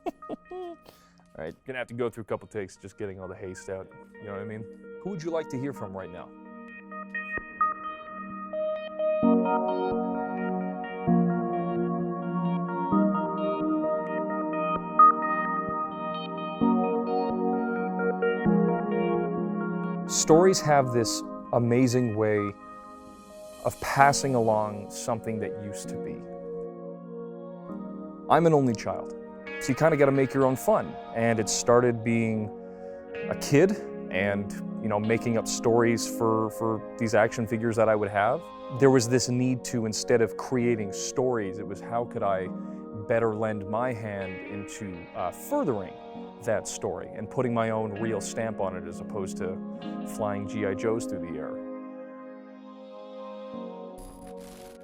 All right, gonna have to go through a couple takes just getting all the haste out. You know what I mean? Who would you like to hear from right now? Stories have this amazing way of passing along something that used to be. I'm an only child, so you kind of got to make your own fun. And it started being a kid and, you know, making up stories for these action figures that I would have. There was this need to, instead of creating stories, it was how could I better lend my hand into furthering that story and putting my own real stamp on it as opposed to flying G.I. Joes through the air.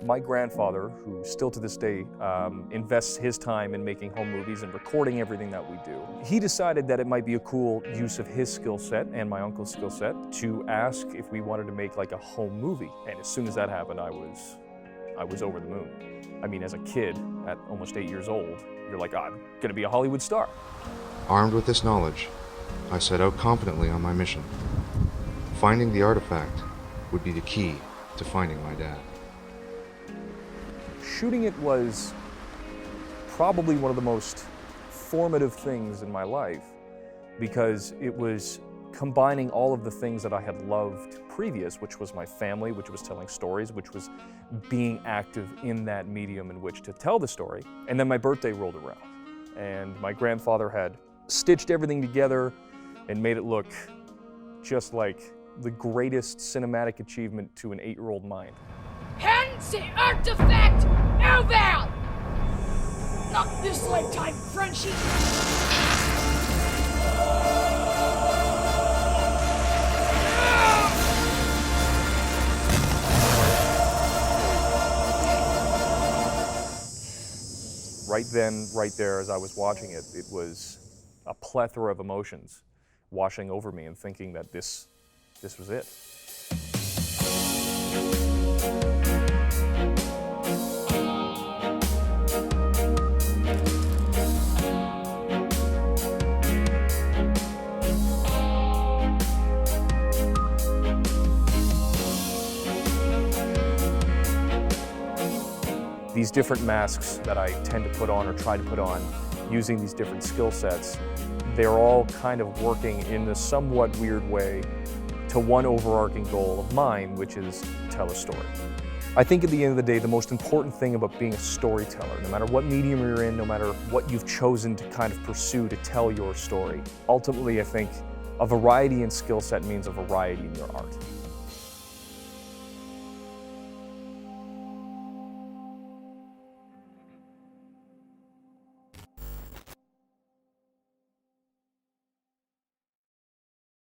My grandfather, who still to this day invests his time in making home movies and recording everything that we do, he decided that it might be a cool use of his skill set and my uncle's skill set to ask if we wanted to make like a home movie. And as soon as that happened, I was over the moon. I mean, as a kid, at almost 8 years old, you're like, I'm gonna be a Hollywood star. Armed with this knowledge, I set out confidently on my mission. Finding the artifact would be the key to finding my dad. Shooting it was probably one of the most formative things in my life because it was combining all of the things that I had loved previous, which was my family, which was telling stories, which was being active in that medium in which to tell the story. And then my birthday rolled around, and my grandfather had stitched everything together and made it look just like the greatest cinematic achievement to an 8-year-old mind. Hence the artifact Elval! Not this lifetime, Frenchie! Right then, right there, as I was watching it, it was a plethora of emotions washing over me and thinking that this was it. These different masks that I tend to put on or try to put on using these different skill sets, they're all kind of working in a somewhat weird way to one overarching goal of mine, which is tell a story. I think at the end of the day, the most important thing about being a storyteller, no matter what medium you're in, no matter what you've chosen to kind of pursue to tell your story, ultimately I think a variety in skill set means a variety in your art.